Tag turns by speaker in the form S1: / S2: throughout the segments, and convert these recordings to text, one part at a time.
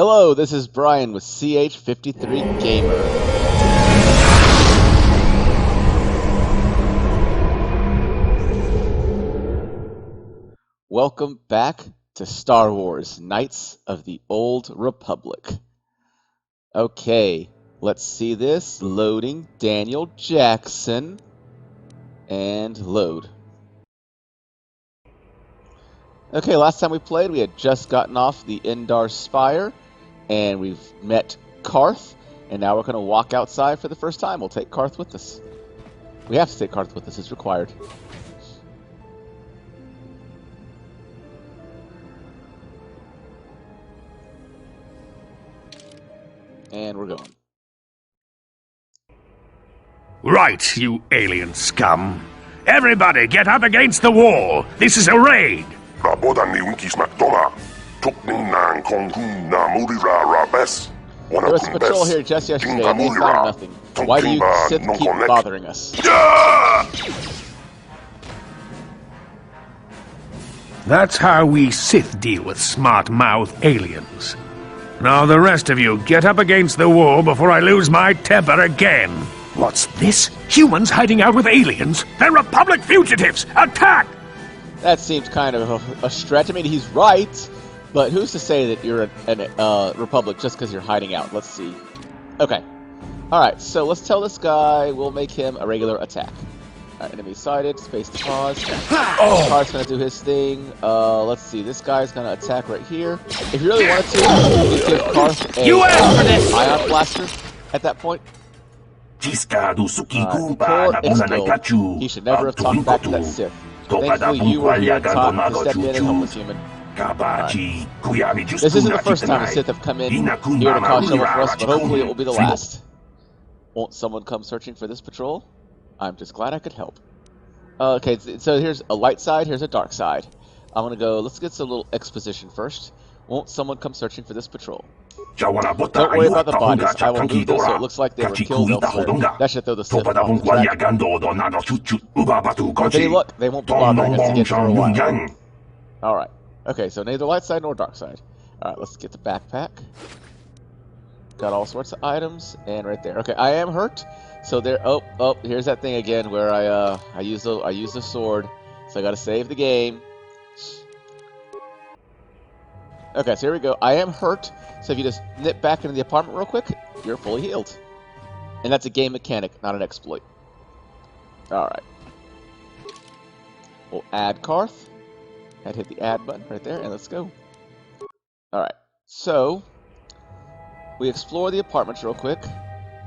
S1: Hello, this is Brian with CH53 Gamer. Welcome back to Star Wars Knights of the Old Republic. Okay, let's see this. Loading Daniel Jackson. And load. Okay, last time we played, we had just gotten off the Endar Spire, and we've met Karth, and now we're going to walk outside for the first time. We'll take Karth with us. We have to take Karth with us, it's required. And we're going.
S2: Right, you alien scum. Everybody, get up against the wall. This is a raid.
S1: There was a patrol here just yesterday, and they found nothing. Why do you Sith keep bothering us?
S2: That's how we Sith deal with smart-mouthed aliens. Now the rest of you, get up against the wall before I lose my temper again. What's this? Humans hiding out with aliens? They're Republic fugitives! Attack!
S1: That seems kind of a stretch. I mean, he's right, but who's to say that you're a Republic just because you're hiding out? Let's see. Okay. Alright, so let's tell this guy we'll make him a regular attack. Alright, enemy sighted, space to pause. Karth's gonna do his thing. Let's see, this guy's gonna attack right here. If you really wanted to, you could give Karth a ion blaster at that point. He should never have talked back to that Sith. Thankfully, you were here to step in and help us, human. Right. This isn't the first time the Sith have come in here to cause trouble for us, but hopefully it will be the last. Won't someone come searching for this patrol? I'm just glad I could help. Okay, so here's a light side, here's a dark side. I'm gonna go, let's get some little exposition first. Won't someone come searching for this patrol? Don't worry about the bodies, I will move this so it looks like they were killed elsewhere. That should throw the Sith off the track. With any luck, they won't be bothering us again for a while. Alright, okay, so neither light side nor dark side. Alright, let's get the backpack. Got all sorts of items, and right there. Okay, I am hurt, so there. Oh, here's that thing again where I use the sword, so I gotta save the game. Okay, so here we go. I am hurt, so if you just nip back into the apartment real quick, you're fully healed. And that's a game mechanic, not an exploit. Alright. We'll add Karth. I'd hit the add button right there, and let's go. Alright, so we explore the apartments real quick.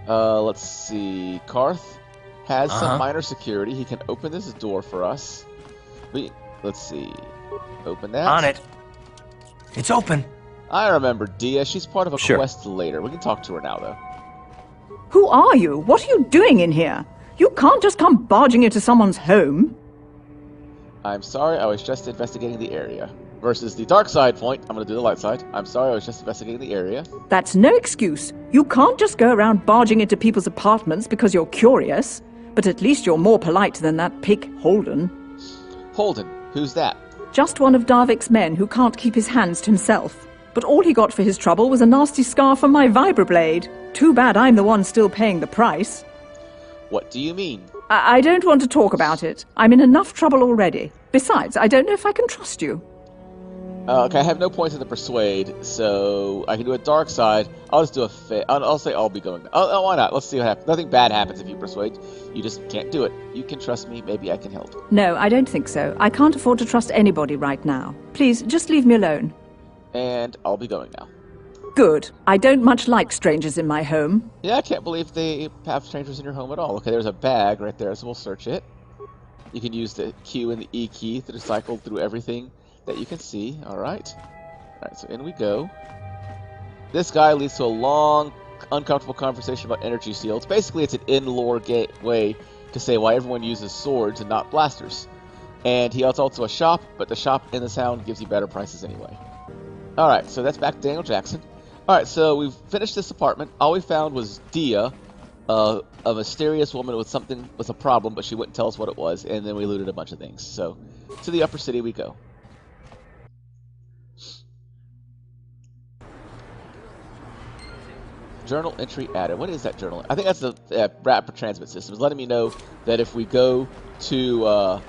S1: Let's see. Karth has some minor security. He can open this door for us. Let's see. Open that.
S3: On it. It's open.
S1: I remember Dia. She's part of a quest later. We can talk to her now, though.
S4: Who are you? What are you doing in here? You can't just come barging into someone's home.
S1: I'm sorry, I was just investigating the area. Versus the dark side point, I'm going to do the light side. I'm sorry, I was just investigating the area.
S4: That's no excuse. You can't just go around barging into people's apartments because you're curious. But at least you're more polite than that pig Holden.
S1: Holden? Who's that?
S4: Just one of Darvik's men who can't keep his hands to himself. But all he got for his trouble was a nasty scar from my vibroblade. Too bad I'm the one still paying the price.
S1: What do you mean?
S4: I don't want to talk about it. I'm in enough trouble already. Besides, I don't know if I can trust you.
S1: Okay, I have no points in the persuade, so I can do a dark side. I'll just do a I'll say I'll be going. Oh, why not? Let's see what happens. Nothing bad happens if you persuade. You just can't do it. You can trust me. Maybe I can help.
S4: No, I don't think so. I can't afford to trust anybody right now. Please, just leave me alone.
S1: And I'll be going now.
S4: Good. I don't much like strangers in my home.
S1: Yeah, I can't believe they have strangers in your home at all. Okay, there's a bag right there, so we'll search it. You can use the Q and the E key to cycle through everything that you can see. Alright, so in we go. This guy leads to a long, uncomfortable conversation about energy shields. Basically, it's an in-lore way to say why everyone uses swords and not blasters. And he has also a shop, but the shop in the town gives you better prices anyway. Alright, so that's back to Daniel Jackson. Alright, so we've finished this apartment. All we found was Dia, a mysterious woman with a problem, but she wouldn't tell us what it was, and then we looted a bunch of things. So, to the upper city we go. Journal entry added. What is that journal? I think that's the rapid transit system. It's letting me know that if we go to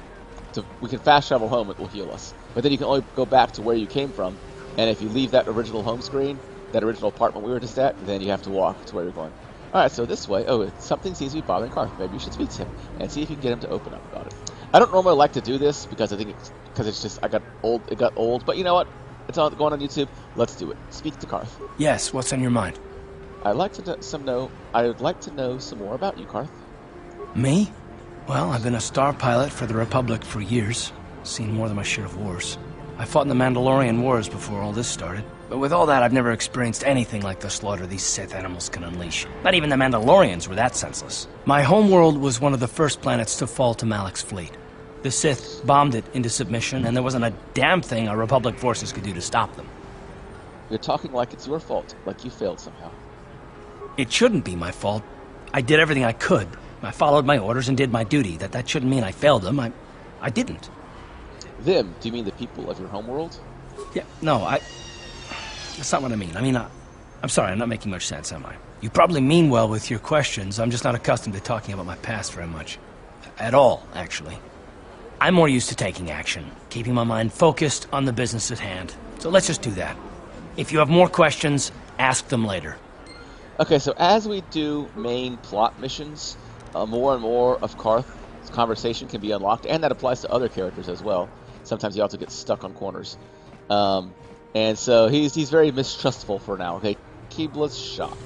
S1: we can fast travel home, it will heal us. But then you can only go back to where you came from. And if you leave that original home screen, that original apartment we were just at, then you have to walk to where you're going. Alright, so this way. Oh, something seems to be bothering Carth. Maybe you should speak to him and see if you can get him to open up about it. I don't normally like to do this because I think it's just it got old. But you know what? It's all going on YouTube. Let's do it. Speak to Carth.
S3: Yes, what's on your mind?
S1: I would like to know some more about you, Carth.
S3: Me? Well, I've been a star pilot for the Republic for years. Seen more than my share of wars. I fought in the Mandalorian Wars before all this started. But with all that, I've never experienced anything like the slaughter these Sith animals can unleash. Not even the Mandalorians were that senseless. My homeworld was one of the first planets to fall to Malak's fleet. The Sith bombed it into submission, and there wasn't a damn thing our Republic forces could do to stop them.
S1: You're talking like it's your fault, like you failed somehow.
S3: It shouldn't be my fault. I did everything I could. I followed my orders and did my duty. That shouldn't mean I failed them. I didn't.
S1: Them? Do you mean the people of your homeworld?
S3: Yeah, no, that's not what I mean. I mean, I'm sorry, I'm not making much sense, am I? You probably mean well with your questions. I'm just not accustomed to talking about my past very much. At all, actually. I'm more used to taking action, keeping my mind focused on the business at hand. So let's just do that. If you have more questions, ask them later.
S1: Okay, so as we do main plot missions, more and more of Carth's conversation can be unlocked, and that applies to other characters as well. Sometimes you also get stuck on corners. And so he's very mistrustful for now. Okay, Keebla's shop.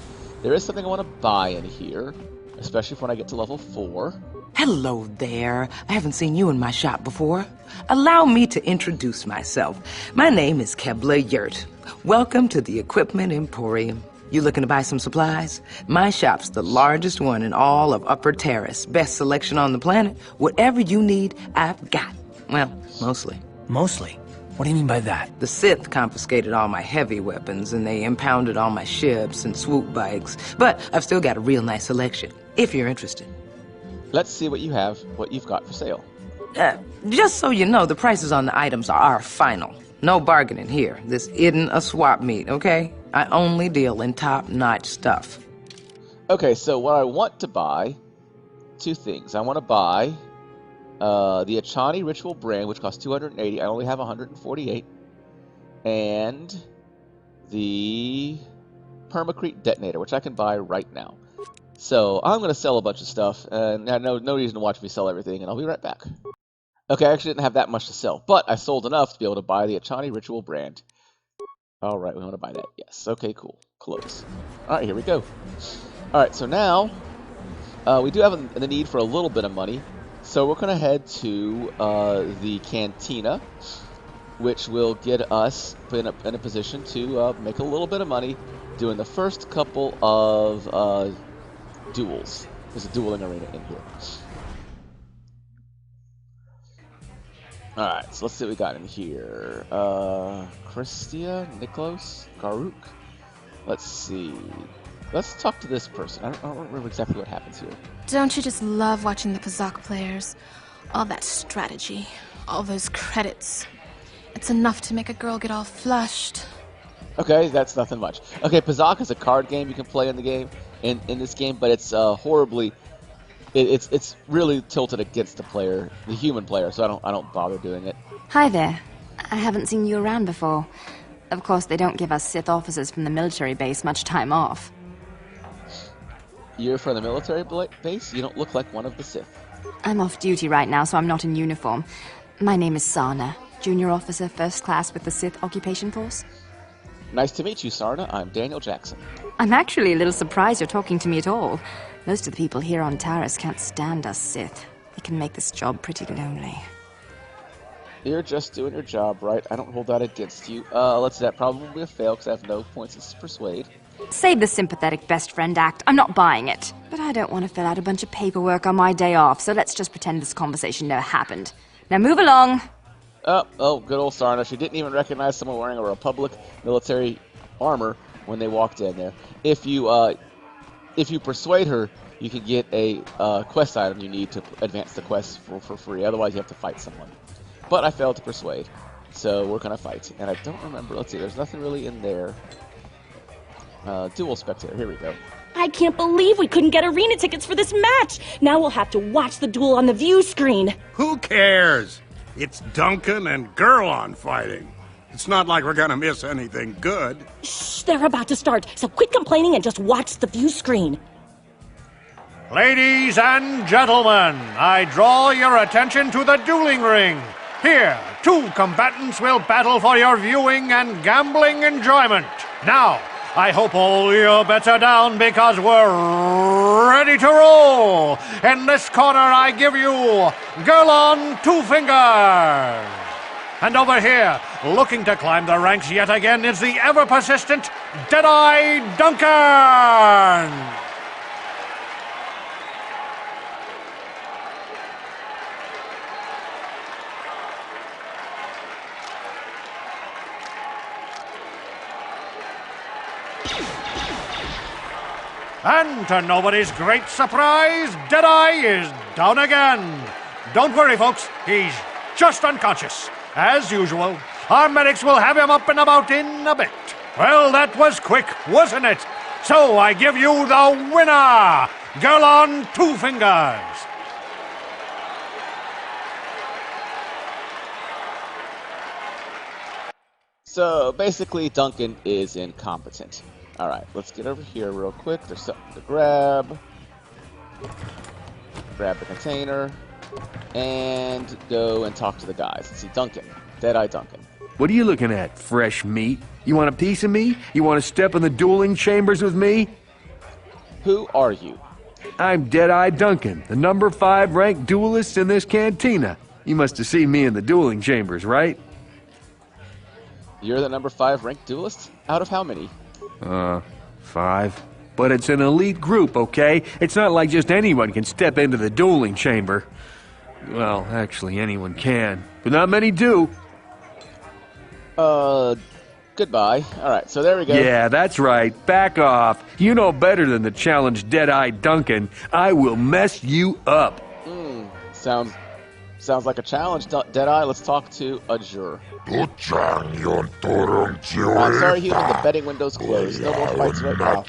S1: There is something I want to buy in here, especially when I get to level 4.
S5: Hello there. I haven't seen you in my shop before. Allow me to introduce myself. My name is Kebla Yurt. Welcome to the Equipment Emporium. You looking to buy some supplies? My shop's the largest one in all of Upper Taris. Best selection on the planet. Whatever you need, I've got. Well, mostly.
S3: Mostly? What do you mean by that?
S5: The Sith confiscated all my heavy weapons, and they impounded all my ships and swoop bikes. But I've still got a real nice selection, if you're interested.
S1: Let's see what you've got for sale.
S5: Just so you know, the prices on the items are final. No bargaining here. This isn't a swap meet, okay? I only deal in top-notch stuff.
S1: Okay, so what I want to buy, 2 things. I want to buy the Achani Ritual Brand, which costs 280. I only have 148. And the Permacrete Detonator, which I can buy right now. So I'm going to sell a bunch of stuff, and I know no reason to watch me sell everything, and I'll be right back. Okay, I actually didn't have that much to sell, but I sold enough to be able to buy the Achani Ritual Brand. Alright, we want to buy that. Yes. Okay, cool. Close. Alright, here we go. Alright, so now we do have the need for a little bit of money. So we're going to head to the Cantina, which will get us in a position to make a little bit of money doing the first couple of duels. There's a dueling arena in here. Alright, so let's see what we got in here. Christia, Niklos, Garuk. Let's see. Let's talk to this person. I don't remember exactly what happens here.
S6: Don't you just love watching the Pazak players? All that strategy, all those credits. It's enough to make a girl get all flushed.
S1: Okay, that's nothing much. Okay, Pazak is a card game you can play in the game, in this game, but it's horribly... It's really tilted against the human player, so I don't bother doing it.
S7: Hi there. I haven't seen you around before. Of course, they don't give us Sith officers from the military base much time off.
S1: You're from the military base? You don't look like one of the Sith.
S7: I'm off duty right now, so I'm not in uniform. My name is Sarna, junior officer, first class with the Sith Occupation Force.
S1: Nice to meet you, Sarna. I'm Daniel Jackson.
S7: I'm actually a little surprised you're talking to me at all. Most of the people here on Taris can't stand us Sith. They can make this job pretty lonely.
S1: You're just doing your job, right? I don't hold that against you. Let's see, that probably a fail because I have no points to persuade.
S7: Save the sympathetic best friend act. I'm not buying it. But I don't want to fill out a bunch of paperwork on my day off, so let's just pretend this conversation never happened. Now move along.
S1: Oh, good old Sarna. She didn't even recognize someone wearing a Republic military armor when they walked in there. If you persuade her, you can get a quest item you need to advance the quest for free. Otherwise, you have to fight someone. But I failed to persuade, so we're going to fight. And I don't remember. Let's see, there's nothing really in there. Duel spectator. Here we go.
S8: I can't believe we couldn't get arena tickets for this match. Now we'll have to watch the duel on the view screen.
S2: Who cares? It's Duncan and Gurlon fighting. It's not like we're gonna miss anything good.
S8: Shh, they're about to start, so quit complaining and just watch the view screen.
S9: Ladies and gentlemen, I draw your attention to the dueling ring. Here, two combatants will battle for your viewing and gambling enjoyment. Now, I hope all your bets are down because we're ready to roll. In this corner, I give you Gurlon Two Fingers. And over here, looking to climb the ranks yet again, is the ever-persistent Deadeye Duncan. And to nobody's great surprise, Deadeye is down again. Don't worry, folks. He's just unconscious. As usual, our medics will have him up and about in a bit. Well, that was quick, wasn't it? So I give you the winner, Gurlon Two Fingers.
S1: So basically, Duncan is incompetent. Alright, let's get over here real quick. There's something to grab. Grab the container. And go and talk to the guys. Let's see, Duncan. Deadeye Duncan.
S10: What are you looking at, fresh meat? You want a piece of me? You want to step in the dueling chambers with me?
S1: Who are you?
S10: I'm Deadeye Duncan, the number 5 ranked duelist in this cantina. You must have seen me in the dueling chambers, right?
S1: You're the number 5 ranked duelist? Out of how many?
S10: 5. But it's an elite group, okay? It's not like just anyone can step into the dueling chamber. Well, actually, anyone can, but not many do.
S1: Goodbye. Alright, so there we go.
S10: Yeah, that's right. Back off. You know better than to challenge Deadeye Duncan. I will mess you up.
S1: Sounds like a challenge, Deadeye. Let's talk to Azure. I'm sorry, human, the betting window's closed. No more fights right now.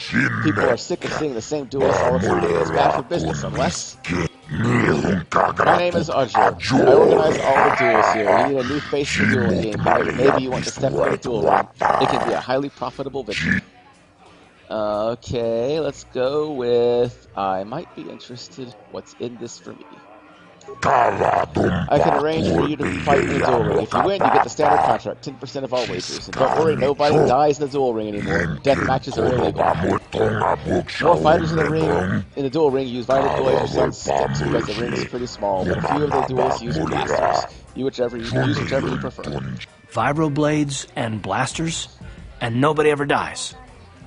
S1: People are sick of seeing the same duelists all the time. It's bad for business, unless... My name is Azure. I organize all the duels here. You need a new face in the dueling game. Maybe you want to step into the duel ring. It can be a highly profitable venture. Okay, let's go with... I might be interested. What's in this for me? I can arrange for you to fight in the duel ring. If you win, you get the standard contract, 10% of all wagers. And don't worry, nobody dies in the duel ring anymore. Death matches are illegal. More fighters in the ring, in the duel ring, use violet blades or sun sticks because the ring is pretty small. But a few of the duelists use blasters. Use whichever you prefer.
S3: Vibroblades and blasters, and nobody ever dies.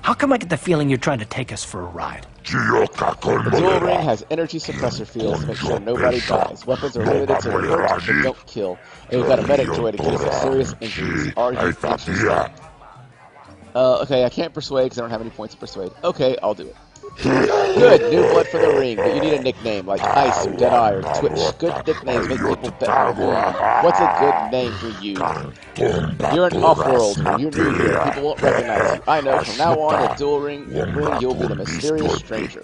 S3: How come I get the feeling you're trying to take us for a ride?
S1: The duel ring has energy suppressor fields to make sure nobody dies. Weapons are limited to hurt but don't kill. And we've got a medic droid in case of serious injuries. Are you interested? Okay, I can't persuade because I don't have any points to persuade. Okay, I'll do it. Good, new blood for the ring, but you need a nickname like Ice or Deadeye or Twitch. Good nicknames make people bet more. What's a good name for you? You're an off-world. You're new here. People won't recognize you. I know. From now on, the duel ring, you'll be the mysterious stranger.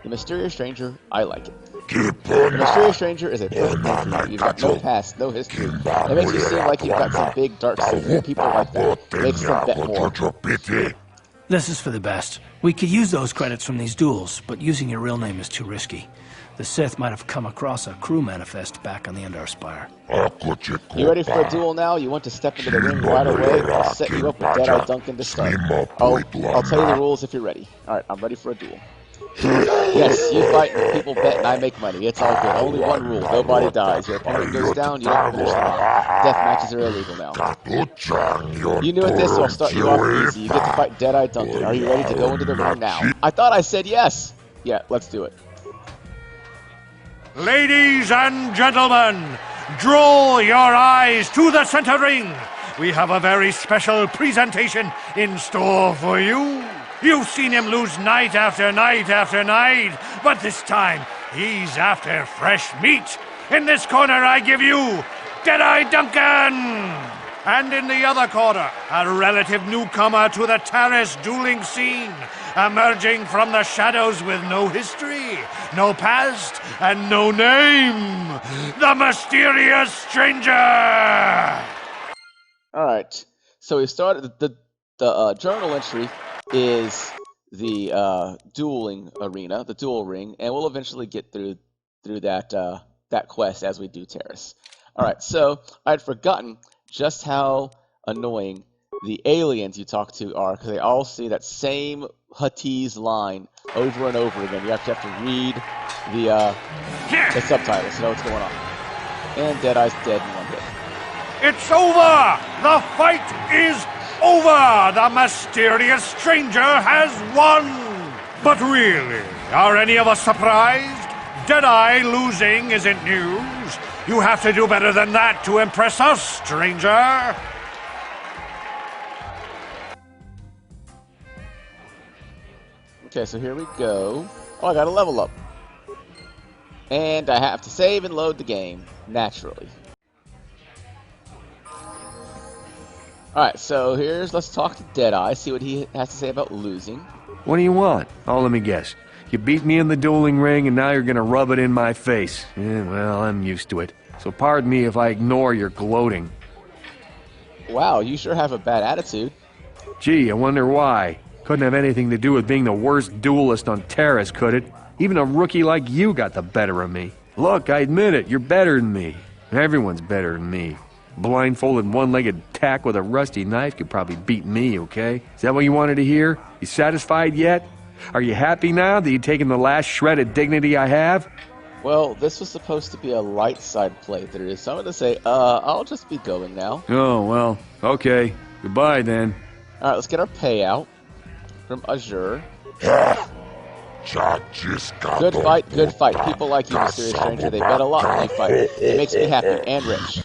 S1: The mysterious stranger, I like it. The mysterious stranger is a perfect name for you. You've got no past, no history. It makes you seem like you've got some big dark secret. People like that. It makes them bet more.
S3: This is for the best. We could use those credits from these duels, but using your real name is too risky. The Sith might have come across a crew manifest back on the Endar Spire.
S1: You ready for a duel now? You want to step into the ring right away? I'll set you up with Deadeye Duncan to start. I'll tell you the rules if you're ready. Alright, I'm ready for a duel. Yes, you fight and people bet and I make money. It's all good. Only one rule. Nobody dies. Your opponent goes down, you don't finish the round. Death matches are illegal now. You knew it this, so I'll start you off easy. You get to fight Deadeye Duncan. Are you ready to go into the ring now? I thought I said yes. Yeah, let's do it.
S9: Ladies and gentlemen, draw your eyes to the center ring. We have a very special presentation in store for you. You've seen him lose night after night after night, but this time he's after fresh meat. In this corner, I give you Deadeye Duncan. And in the other corner, a relative newcomer to the Taris dueling scene, emerging from the shadows with no history, no past, and no name, the mysterious stranger!
S1: Alright, so we started, the journal entry is the dueling arena, the duel ring, and we'll eventually get through that quest as we do Taris. Alright, so I'd forgotten just how annoying the aliens you talk to are, because they all see that same Huttese line over and over again. You have to read the subtitles to know what's going on. And Deadeye's dead in one hit.
S9: It's over! The fight is over! The mysterious stranger has won! But really, are any of us surprised? Deadeye losing isn't news. You have to do better than that to impress us, stranger!
S1: Okay, so here we go. Oh, I got a level up. And I have to save and load the game, naturally. Alright, so let's talk to Deadeye, see what he has to say about losing.
S10: What do you want? Oh, let me guess. You beat me in the dueling ring, and now you're gonna rub it in my face. Well, I'm used to it. So pardon me if I ignore your gloating.
S1: Wow, you sure have a bad attitude.
S10: Gee, I wonder why. Couldn't have anything to do with being the worst duelist on Taris, could it? Even a rookie like you got the better of me. Look, I admit it, you're better than me. Everyone's better than me. Blindfolded, one-legged tack with a rusty knife could probably beat me, okay? Is that what you wanted to hear? You satisfied yet? Are you happy now that you've taken the last shred of dignity I have?
S1: Well, this was supposed to be a light side playthrough, so I'm going to say, I'll just be going now.
S10: Oh, well, okay. Goodbye, then.
S1: Alright, let's get our payout from Azure. Good fight, good fight. People like you, mysterious stranger. They bet a lot when you fight. It makes me happy and rich.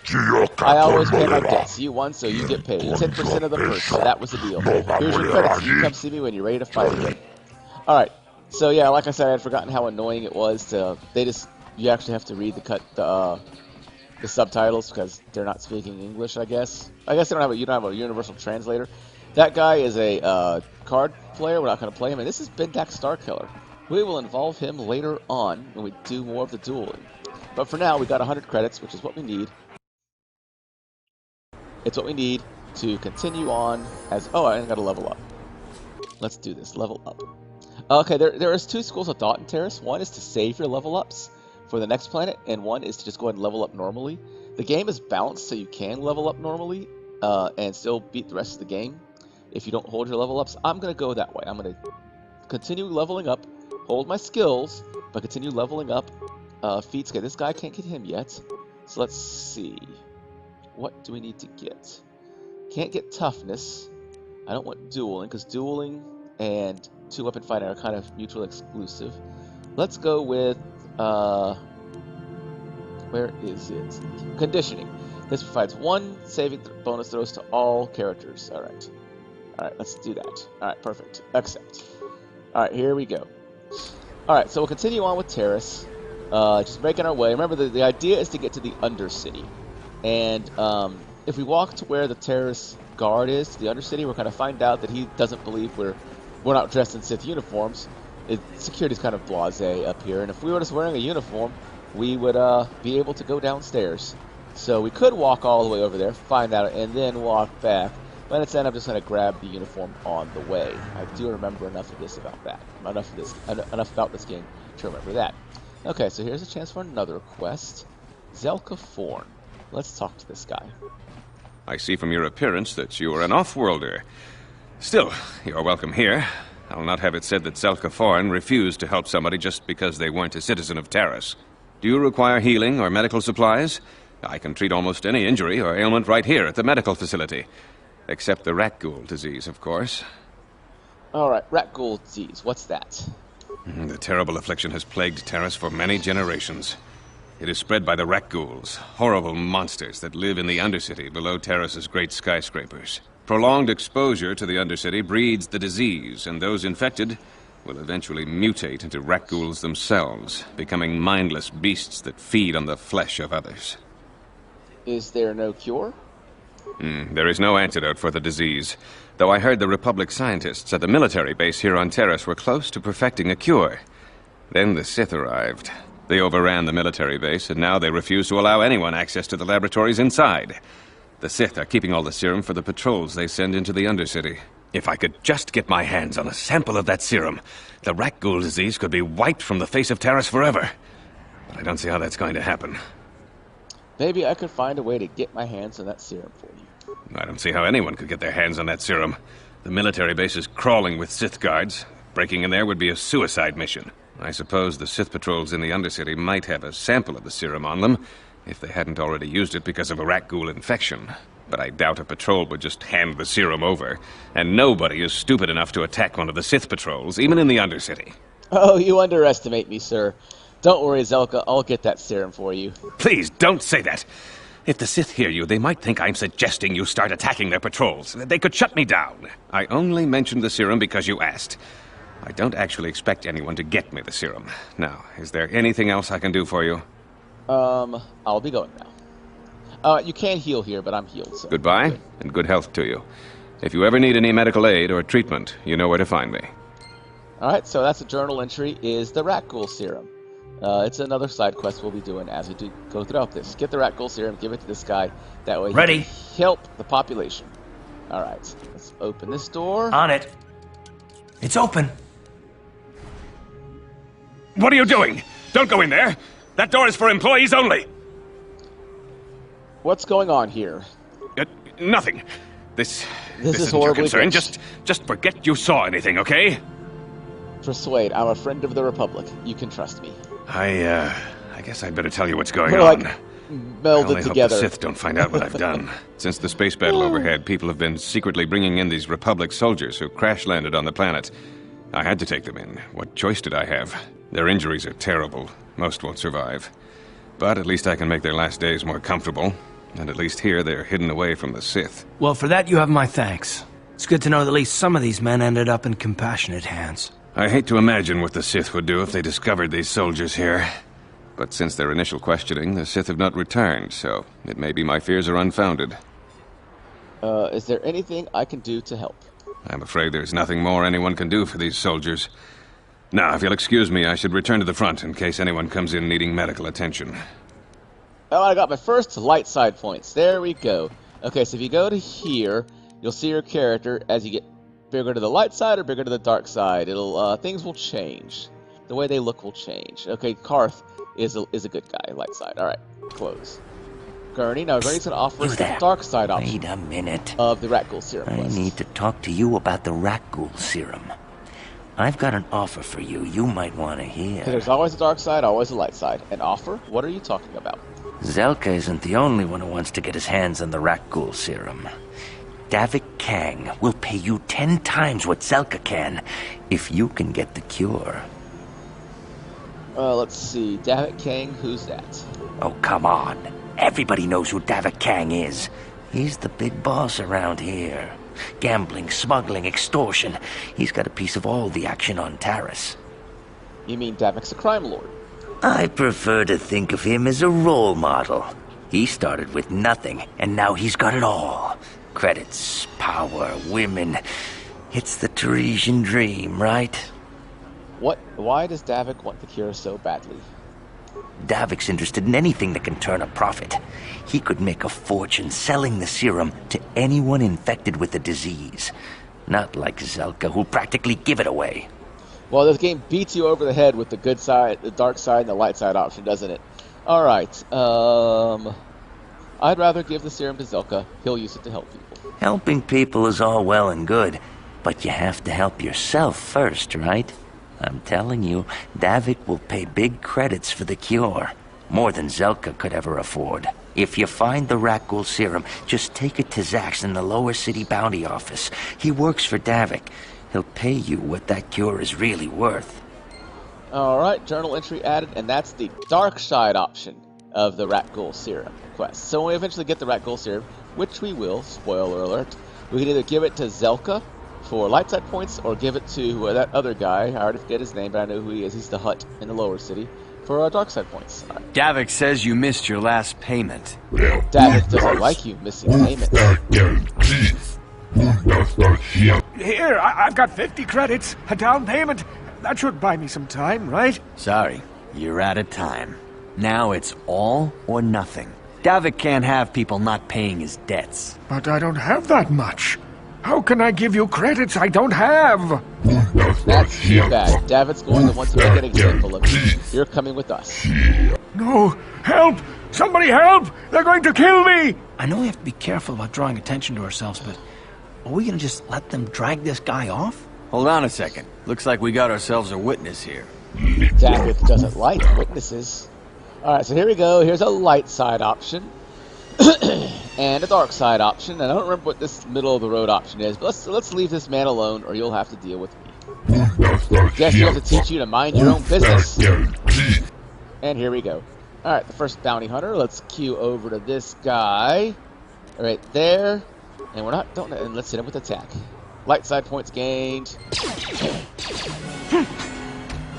S1: I always pay my debts. You won, so you get paid. 10% of the purse, so that was the deal. Here's your credits. You come see me when you're ready to fight again. Alright, so yeah, like I said, I had forgotten how annoying it was to... You actually have to read the subtitles because they're not speaking English, I guess. I guess you don't have a universal translator. That guy is a card player. We're not going to play him. And this is Bendak Starkiller. We will involve him later on when we do more of the dueling. But for now, we got 100 credits, which is what we need. It's what we need to continue on as... Oh, I got to level up. Let's do this. Level up. Okay, there is two schools of thought in Taris. One is to save your level ups for the next planet, and one is to just go ahead and level up normally. The game is balanced, so you can level up normally and still beat the rest of the game if you don't hold your level ups. I'm going to go that way. I'm going to continue leveling up, hold my skills, but continue leveling up feats. Okay, this guy can't get him yet. So let's see. What do we need to get? Can't get toughness. I don't want dueling, because dueling and two-weapon fighting are kind of mutually exclusive. Let's go with, where is it? Conditioning. This provides one saving bonus throws to all characters. Alright. Alright, let's do that. Alright, perfect. Accept. Alright, here we go. Alright, so we'll continue on with Taris. Just making our way. Remember, the idea is to get to the Undercity. And if we walk to where the Taris guard is, the Undercity, we're going to find out that he doesn't believe we're not dressed in Sith uniforms. Security's kind of blasé up here, and if we were just wearing a uniform, we would be able to go downstairs. So we could walk all the way over there, find out, and then walk back. But instead, I'm just going to grab the uniform on the way. I do remember enough of this about that. Enough about this game to remember that. Okay, so here's a chance for another quest. Zelka Forn. Let's talk to this guy.
S11: I see from your appearance that you are an off-worlder. Still, you're welcome here. I'll not have it said that Zelka Forn refused to help somebody just because they weren't a citizen of Taris. Do you require healing or medical supplies? I can treat almost any injury or ailment right here at the medical facility. Except the rat ghoul disease, of course.
S1: Alright, rat ghoul disease. What's that?
S11: The terrible affliction has plagued Taris for many generations. It is spread by the rat ghouls, horrible monsters that live in the Undercity below Taris's great skyscrapers. Prolonged exposure to the Undercity breeds the disease, and those infected will eventually mutate into rat ghouls themselves, becoming mindless beasts that feed on the flesh of others.
S1: Is there no cure?
S11: There is no antidote for the disease, though I heard the Republic scientists at the military base here on Taris were close to perfecting a cure. Then the Sith arrived. They overran the military base, and now they refuse to allow anyone access to the laboratories inside. The Sith are keeping all the serum for the patrols they send into the Undercity. If I could just get my hands on a sample of that serum, the Rakghoul disease could be wiped from the face of Taris forever. But I don't see how that's going to happen.
S1: Maybe I could find a way to get my hands on that serum for you.
S11: I don't see how anyone could get their hands on that serum. The military base is crawling with Sith guards. Breaking in there would be a suicide mission. I suppose the Sith patrols in the Undercity might have a sample of the serum on them, if they hadn't already used it because of a Rakghoul infection. But I doubt a patrol would just hand the serum over. And nobody is stupid enough to attack one of the Sith patrols, even in the Undercity.
S1: Oh, you underestimate me, sir. Don't worry, Zelka, I'll get that serum for you.
S11: Please, don't say that. If the Sith hear you, they might think I'm suggesting you start attacking their patrols. They could shut me down. I only mentioned the serum because you asked. I don't actually expect anyone to get me the serum. Now, is there anything else I can do for you?
S1: I'll be going now. You can heal here, but I'm healed, so...
S11: Goodbye, and good health to you. If you ever need any medical aid or treatment, you know where to find me.
S1: Alright, so that's a journal entry, is the Rakghoul serum. It's another side quest we'll be doing as we go throughout this. Get the Rakghoul serum, give it to this guy. That way
S3: Ready.
S1: he can help the population. Alright, let's open this door.
S3: On it. It's open.
S11: What are you doing? Don't go in there! That door is for employees only!
S1: What's going on here?
S11: Nothing. This
S1: is
S11: isn't your
S1: horribly
S11: concern.
S1: glitched.
S11: Just forget you saw anything, okay?
S1: Persuade, I'm a friend of the Republic. You can trust me.
S11: I guess I'd better tell you what's going
S1: We're
S11: on.
S1: like
S11: I
S1: melded
S11: only
S1: together.
S11: hope the Sith don't find out what I've done. Since the space battle overhead, people have been secretly bringing in these Republic soldiers who crash-landed on the planet. I had to take them in. What choice did I have? Their injuries are terrible. Most won't survive. But at least I can make their last days more comfortable. And at least here, they're hidden away from the Sith.
S3: Well, for that you have my thanks. It's good to know that at least some of these men ended up in compassionate hands.
S11: I hate to imagine what the Sith would do if they discovered these soldiers here. But since their initial questioning, the Sith have not returned, so it may be my fears are unfounded.
S1: Is there anything I can do to help?
S11: I'm afraid there's nothing more anyone can do for these soldiers. Now, if you'll excuse me, I should return to the front in case anyone comes in needing medical attention.
S1: Oh, I got my first light side points. There we go. Okay, so if you go to here, you'll see your character as you get bigger to the light side or bigger to the dark side. It'll things will change. The way they look will change. Okay, Karth is a good guy, light side. All right, close. Gurney, now Gurney's going to offer us the dark side option.
S12: Wait a minute.
S1: Of the Rakghoul serum quest.
S12: I need to talk to you about the Rakghoul serum. I've got an offer for you might want to hear.
S1: There's always a dark side, always a light side. An offer? What are you talking about?
S12: Zelka isn't the only one who wants to get his hands on the Rakghoul serum. Davik Kang will pay you 10 times what Zelka can if you can get the cure.
S1: Let's see. Davik Kang, who's that?
S12: Oh, come on. Everybody knows who Davik Kang is. He's the big boss around here. Gambling, smuggling, extortion. He's got a piece of all the action on Taris.
S1: You mean Davik's a crime lord?
S12: I prefer to think of him as a role model. He started with nothing, and now he's got it all. Credits, power, women. It's the Tarisian dream, right?
S1: Why does Davik want the cure so badly?
S12: Davik's interested in anything that can turn a profit. He could make a fortune selling the serum to anyone infected with the disease. Not like Zelka, who'll practically give it away.
S1: Well, this game beats you over the head with the good side, the dark side, and the light side option, doesn't it? Alright, I'd rather give the serum to Zelka. He'll use it to help people.
S12: Helping people is all well and good, but you have to help yourself first, right? I'm telling you, Davik will pay big credits for the cure. More than Zelka could ever afford. If you find the Rakghoul serum, just take it to Zax in the lower city bounty office. He works for Davik. He'll pay you what that cure is really worth.
S1: Alright, journal entry added, and that's the dark side option of the Rakghoul serum quest. So when we eventually get the Rakghoul serum, which we will, spoiler alert, we can either give it to Zelka for light side points, or give it to that other guy, I already forget his name, but I know who he is, he's the Hutt in the lower city, for dark side points. Right.
S3: Davik says you missed your last payment.
S1: Davik doesn't like you missing payments.
S2: Here, I've got 50 credits, a down payment. That should buy me some time, right?
S13: Sorry, you're out of time. Now it's all or nothing. Davik can't have people not paying his debts.
S2: But I don't have that much. How can I give you credits I don't have?
S1: That's too bad. David's going to want to make an example of you. You're coming with us.
S2: No! Help! Somebody help! They're going to kill me!
S3: I know we have to be careful about drawing attention to ourselves, but are we gonna just let them drag this guy off?
S13: Hold on a second. Looks like we got ourselves a witness here.
S1: David doesn't like witnesses. Alright, so here we go. Here's a light side option. And a dark side option. And I don't remember what this middle of the road option is, but let's leave this man alone or you'll have to deal with me. Guess we have to teach you to mind your own business. And here we go. Alright, the first bounty hunter. Let's queue over to this guy. Right there. And and let's hit him with attack. Light side points gained.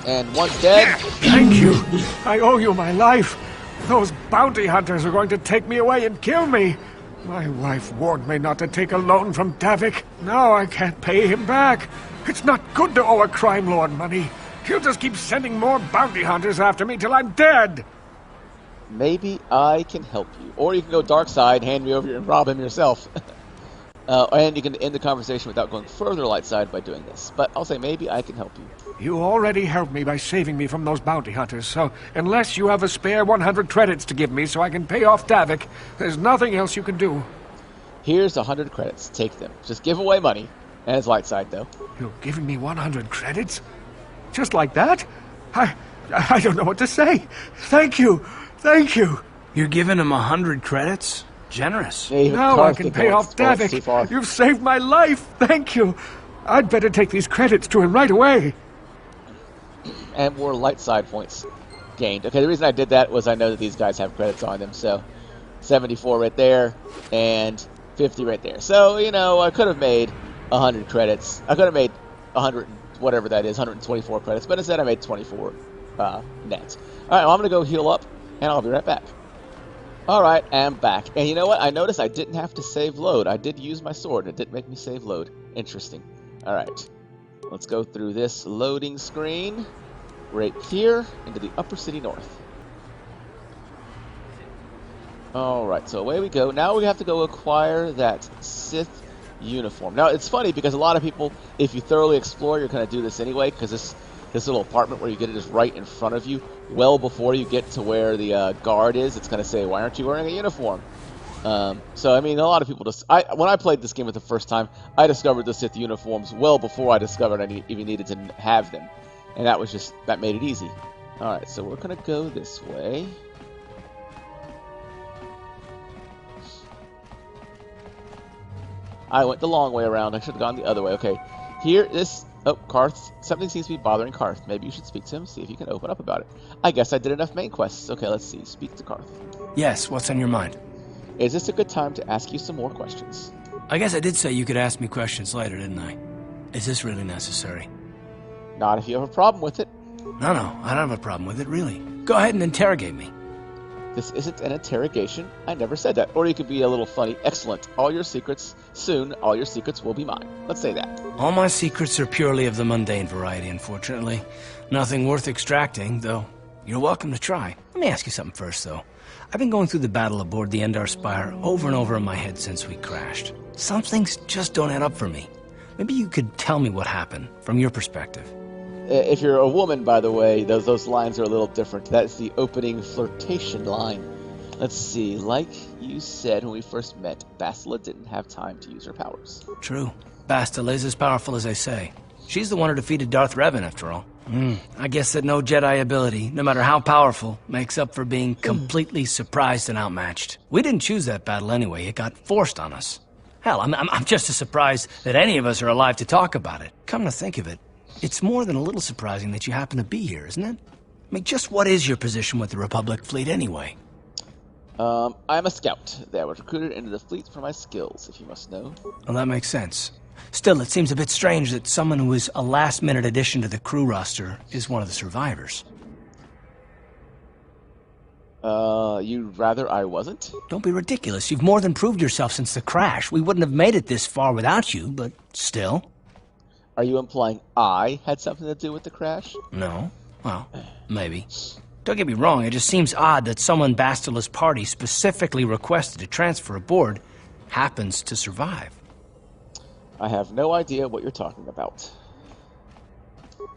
S1: And one's dead.
S2: Thank you. I owe you my life. Those bounty hunters are going to take me away and kill me. My wife warned me not to take a loan from Davik. Now I can't pay him back. It's not good to owe a crime lord money. He'll just keep sending more bounty hunters after me till I'm dead.
S1: Maybe I can help you. Or you can go dark side, hand me over here and rob him yourself. And you can end the conversation without going further light side by doing this. But I'll say maybe I can help you.
S2: You already helped me by saving me from those bounty hunters, so unless you have a spare 100 credits to give me so I can pay off Davik, there's nothing else you can do.
S1: Here's 100 credits. Take them. Just give away money. And it's light side, though.
S2: You're giving me 100 credits? Just like that? I don't know what to say. Thank you. Thank you.
S3: You're giving him 100 credits? Generous.
S2: Now I can pay off Davik. You've saved my life. Thank you. I'd better take these credits to him right away.
S1: And more light side points gained. Okay, the reason I did that was I know that these guys have credits on them. So 74 right there and 50 right there. So, you know, I could have made 100 credits. I could have made 100, whatever that is, 124 credits. But instead I made 24 net. Alright, well, I'm going to go heal up and I'll be right back. Alright, I'm back. And you know what? I noticed I didn't have to save load. I did use my sword. It didn't make me save load. Interesting. Alright. Let's go through this loading screen. Right here into the Upper City North. Alright, so away we go. Now we have to go acquire that Sith uniform. Now, it's funny because a lot of people, if you thoroughly explore, you're going to do this anyway, because this little apartment where you get it is right in front of you, well before you get to where the guard is. It's going to say, why aren't you wearing a uniform? So, I mean, a lot of people just... when I played this game for the first time, I discovered the Sith uniforms well before I discovered I even needed to have them. And that made it easy. Alright, so we're going to go this way. I went the long way around. I should have gone the other way. Okay, here, oh, Karth. Something seems to be bothering Karth. Maybe you should speak to him, see if you can open up about it. I guess I did enough main quests. Okay, let's see. Speak to Karth.
S3: Yes, what's on your mind?
S1: Is this a good time to ask you some more questions?
S3: I guess I did say you could ask me questions later, didn't I? Is this really necessary?
S1: Not if you have a problem with it.
S3: No, I don't have a problem with it, really. Go ahead and interrogate me.
S1: This isn't an interrogation. I never said that. Or you could be a little funny. Excellent. All your secrets, soon, all your secrets will be mine. Let's say that.
S3: All my secrets are purely of the mundane variety, unfortunately. Nothing worth extracting, though you're welcome to try. Let me ask you something first, though. I've been going through the battle aboard the Endar Spire over and over in my head since we crashed. Some things just don't add up for me. Maybe you could tell me what happened, from your perspective.
S1: If you're a woman, by the way, those lines are a little different. That's the opening flirtation line. Let's see. Like you said when we first met, Bastila didn't have time to use her powers.
S3: True. Bastila is as powerful as they say. She's the one who defeated Darth Revan, after all. I guess that no Jedi ability, no matter how powerful, makes up for being completely surprised and outmatched. We didn't choose that battle anyway. It got forced on us. Hell, I'm just as surprised that any of us are alive to talk about it. Come to think of it, it's more than a little surprising that you happen to be here, isn't it? I mean, just what is your position with the Republic fleet anyway?
S1: I'm a scout. I was recruited into the fleet for my skills, if you must know.
S3: Well, that makes sense. Still, it seems a bit strange that someone who is a last-minute addition to the crew roster is one of the survivors.
S1: You'd rather I wasn't?
S3: Don't be ridiculous. You've more than proved yourself since the crash. We wouldn't have made it this far without you, but still.
S1: Are you implying I had something to do with the crash?
S3: No. Well, maybe. Don't get me wrong, it just seems odd that someone Bastila's party specifically requested to transfer aboard happens to survive.
S1: I have no idea what you're talking about.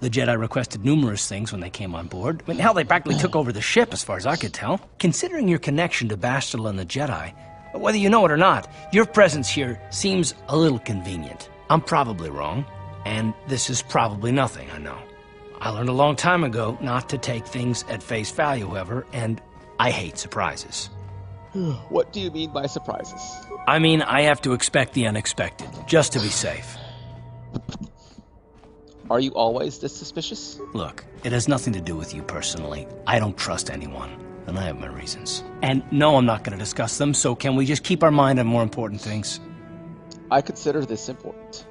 S3: The Jedi requested numerous things when they came on board. I mean, hell, they practically took over the ship, as far as I could tell. Considering your connection to Bastila and the Jedi, whether you know it or not, your presence here seems a little convenient. I'm probably wrong, and this is probably nothing, I know. I learned a long time ago not to take things at face value, however, and I hate surprises.
S1: What do you mean by surprises?
S3: I mean, I have to expect the unexpected, just to be safe.
S1: Are you always this suspicious?
S3: Look, it has nothing to do with you personally. I don't trust anyone, and I have my reasons. And no, I'm not going to discuss them, so can we just keep our mind on more important things?
S1: I consider this important.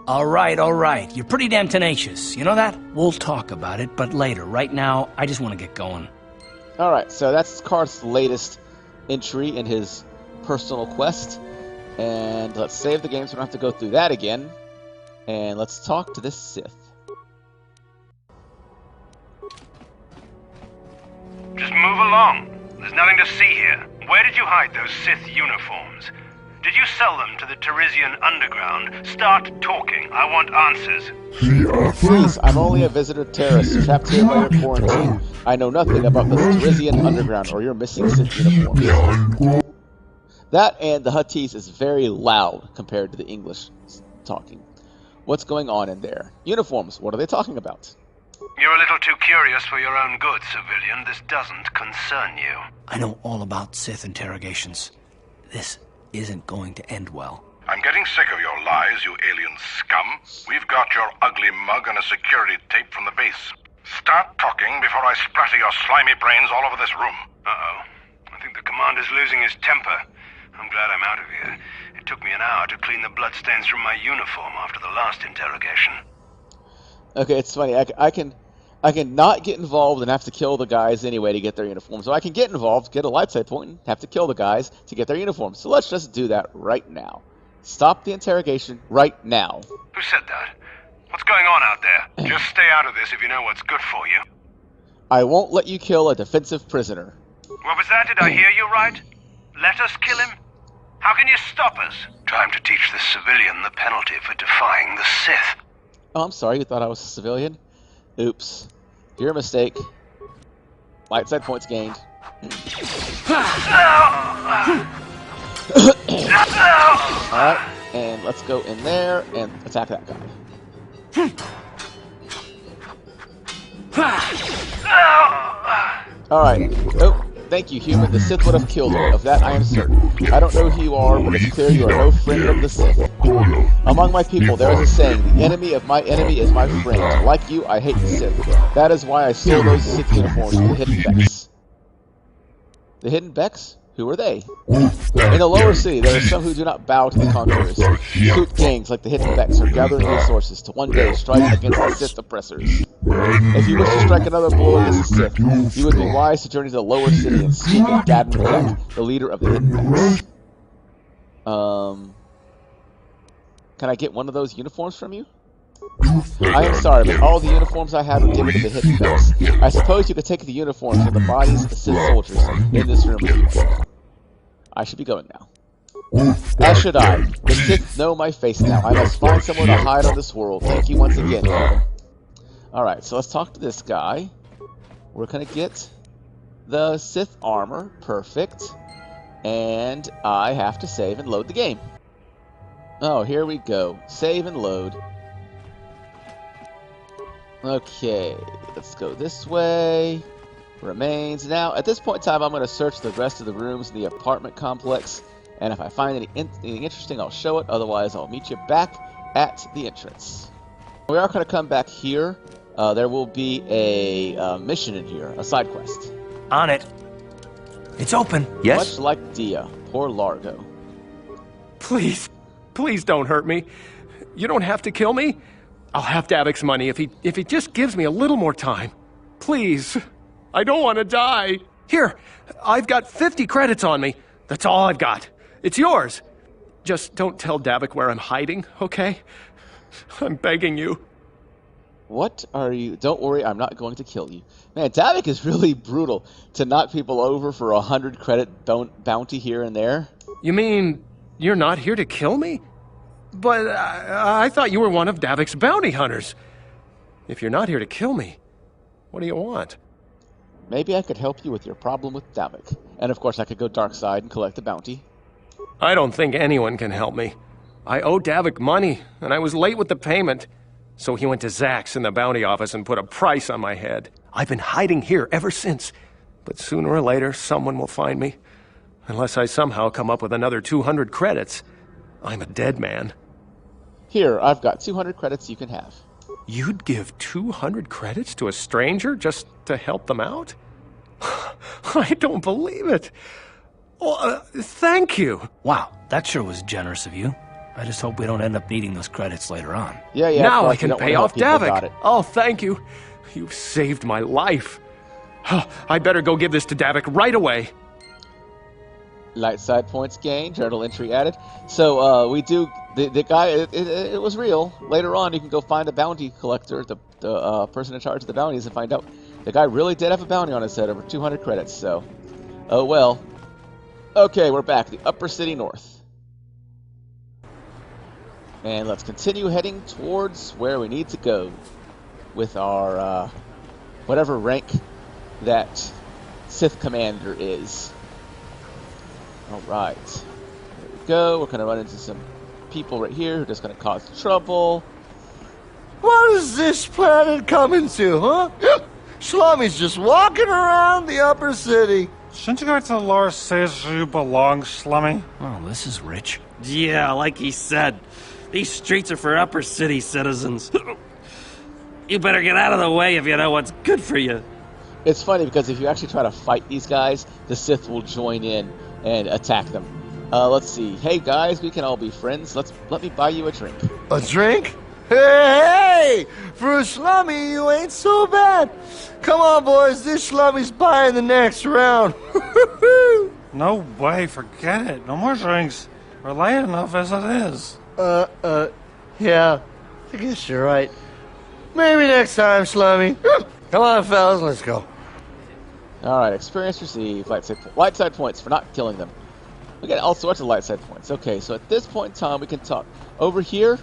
S3: All right. You're pretty damn tenacious. You know that? We'll talk about it, but later. Right now, I just want to get going.
S1: All right, so that's Karth's latest entry in his personal quest. And let's save the game so we don't have to go through that again. And let's talk to this Sith.
S14: Just move along. There's nothing to see here. Where did you hide those Sith uniforms? Did you sell them to the Tarisian underground? Start talking. I want answers.
S1: Please, I'm only a visitor to Taris, trapped here by your quarantine. I know nothing about the Tarisian underground or your missing Sith uniforms. That and the Huttese is very loud compared to the English talking. What's going on in there? Uniforms, what are they talking about?
S14: You're a little too curious for your own good, civilian. This doesn't concern you.
S3: I know all about Sith interrogations. This isn't going to end well.
S15: I'm getting sick of your lies, you alien scum. We've got your ugly mug and a security tape from the base. Start talking before I splatter your slimy brains all over this room.
S14: Uh-oh. I think the commander's losing his temper. I'm glad I'm out of here. It took me an hour to clean the bloodstains from my uniform after the last interrogation.
S1: Okay, it's funny. I can not get involved and have to kill the guys anyway to get their uniforms. So I can get involved, get a light side point, and have to kill the guys to get their uniforms. So let's just do that right now. Stop the interrogation right now.
S14: Who said that? What's going on out there? Just stay out of this if you know what's good for you.
S1: I won't let you kill a defensive prisoner.
S14: What was that? Did I hear you right? Let us kill him? How can you stop us? Time to teach this civilian the penalty for defying the Sith.
S1: Oh, I'm sorry. You thought I was a civilian? Oops. Your mistake. Light side points gained. Alright, and let's go in there and attack that guy. Alright. Oh, thank you, human. The Sith would have killed you. Of that I am certain. I don't know who you are, but it's clear you are no friend of the Sith. Among my people, there is a saying, the enemy of my enemy is my friend. Like you, I hate the Sith. That is why I stole those Sith uniforms from the Hidden Becks. The Hidden Becks? Who are they? In the lower city, there are some who do not bow to the conquerors. Coot gangs like the Hidden Becks are gathering resources to one day strike against the Sith oppressors. If you wish to strike another blow against the Sith, you would be wise to journey to the lower city and speak with Dadman Beck, the leader of the Hidden Becks. Can I get one of those uniforms from you? I am sorry, but all the uniforms I have are given to the Hidden Becks. I suppose you could take the uniforms from the bodies of the Sith soldiers in this room if you want. I should be going now. As should I. The Sith know my face now. I must find somewhere to hide on this world. Thank you once again, Kevin. Alright, so let's talk to this guy. We're gonna get the Sith armor. Perfect. And I have to save and load the game. Oh, here we go. Save and load. Okay, let's go this way. Remains. Now, at this point in time, I'm going to search the rest of the rooms in the apartment complex. And if I find anything interesting, I'll show it. Otherwise, I'll meet you back at the entrance. We are going to come back here. There will be a mission in here, a side quest.
S3: On it. It's open.
S13: Yes?
S1: Much like Dia. Poor Largo.
S16: Please don't hurt me. You don't have to kill me. I'll have Davik's money if he just gives me a little more time. Please. I don't want to die. Here, I've got 50 credits on me. That's all I've got. It's yours. Just don't tell Davik where I'm hiding, okay? I'm begging you.
S1: What are you? Don't worry, I'm not going to kill you. Man, Davik is really brutal to knock people over for 100 credit bounty here and there.
S16: You mean you're not here to kill me? But I thought you were one of Davik's bounty hunters. If you're not here to kill me, what do you want?
S1: Maybe I could help you with your problem with Davik. And of course I could go dark side and collect the bounty.
S16: I don't think anyone can help me. I owe Davik money, and I was late with the payment. So he went to Zach's in the bounty office and put a price on my head. I've been hiding here ever since. But sooner or later, someone will find me. Unless I somehow come up with another 200 credits. I'm a dead man.
S1: Here, I've got 200 credits you can have.
S16: You'd give 200 credits to a stranger just to help them out? I don't believe it. Well, thank you.
S3: Wow, that sure was generous of you. I just hope we don't end up needing those credits later on.
S1: Yeah,
S16: now I can pay off Davik. Oh, thank you. You've saved my life. I better go give this to Davik right away.
S1: Light side points gained, journal entry added. So we do, the guy, it was real. Later on, you can go find a bounty collector, the person in charge of the bounties, and find out the guy really did have a bounty on his head, over 200 credits, so. Oh well. Okay, we're back, the Upper City North. And let's continue heading towards where we need to go with our, whatever rank that Sith Commander is. Alright, here we go. We're going to run into some people right here who are just going to cause trouble.
S17: What is this planet coming to, huh? Slummy's just walking around the Upper City.
S18: Shouldn't you go to the lower cities where you belong, Slummy?
S3: Oh, this is rich.
S19: Yeah, like he said. These streets are for Upper City citizens. You better get out of the way if you know what's good for you.
S1: It's funny because if you actually try to fight these guys, the Sith will join in and attack them. Let's see. Hey guys, we can all be friends. Let me buy you a drink.
S17: A drink? Hey! For a Slummy, you ain't so bad. Come on, boys. This Slummy's buying the next round.
S18: No way. Forget it. No more drinks. We're late enough as it is.
S17: Yeah. I guess you're right. Maybe next time, Slummy. Come on, fellas. Let's go.
S1: Alright, experience received. Light side points for not killing them. We get all sorts of light side points. Okay, so at this point in time, we can talk. Over here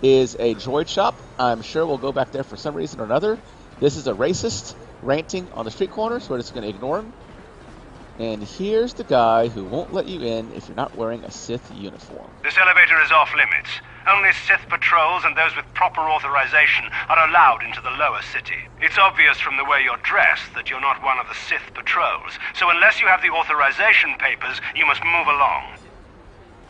S1: is a droid shop. I'm sure we'll go back there for some reason or another. This is a racist ranting on the street corner, so we're just going to ignore him. And here's the guy who won't let you in if you're not wearing a Sith uniform.
S14: This elevator is off limits. Only Sith patrols and those with proper authorization are allowed into the lower city. It's obvious from the way you're dressed that you're not one of the Sith patrols, so unless you have the authorization papers, you must move along.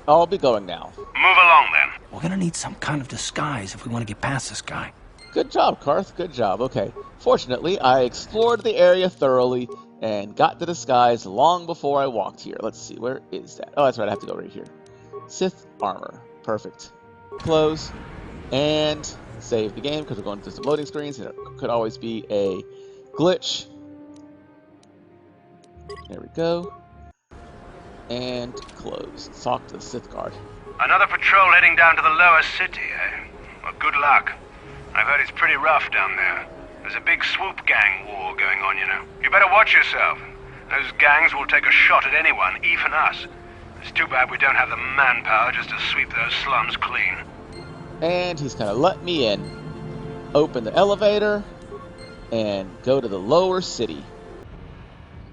S1: I'll be going now.
S14: Move along, then.
S3: We're gonna need some kind of disguise if we want to get past this guy.
S1: Good job, Karth. Good job. Okay. Fortunately, I explored the area thoroughly and got the disguise long before I walked here. Let's see. Where is that? Oh, that's right. I have to go right here. Sith armor. Perfect. Close. And save the game because we're going through some loading screens. And it could always be a glitch. There we go. And close. Talk to the Sith guard.
S14: Another patrol heading down to the lower city, eh? Well, good luck. I've heard it's pretty rough down there. There's a big swoop gang war going on, you know. You better watch yourself. Those gangs will take a shot at anyone, even us. It's too bad we don't have the manpower just to sweep those slums clean.
S1: And he's gonna let me in. Open the elevator and go to the lower city.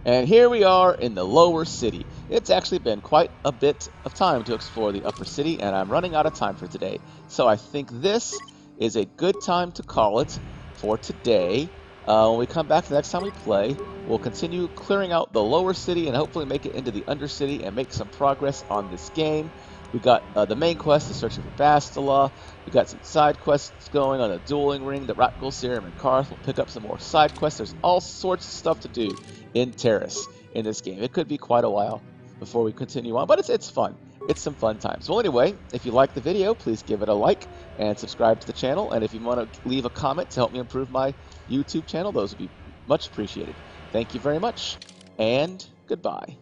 S1: And here we are in the lower city. It's actually been quite a bit of time to explore the upper city, and I'm running out of time for today. So I think this is a good time to call it for today. When we come back the next time we play, we'll continue clearing out the lower city and hopefully make it into the undercity and make some progress on this game. We got the main quest is searching for Bastila. We got some side quests going on the dueling ring, the Ratgul Serum, and Karth. We'll pick up some more side quests. There's all sorts of stuff to do in Taris in this game. It could be quite a while before we continue on, but it's fun. It's some fun times. Well, anyway, if you like the video, please give it a like and subscribe to the channel. And if you want to leave a comment to help me improve my YouTube channel, those would be much appreciated. Thank you very much. and goodbye.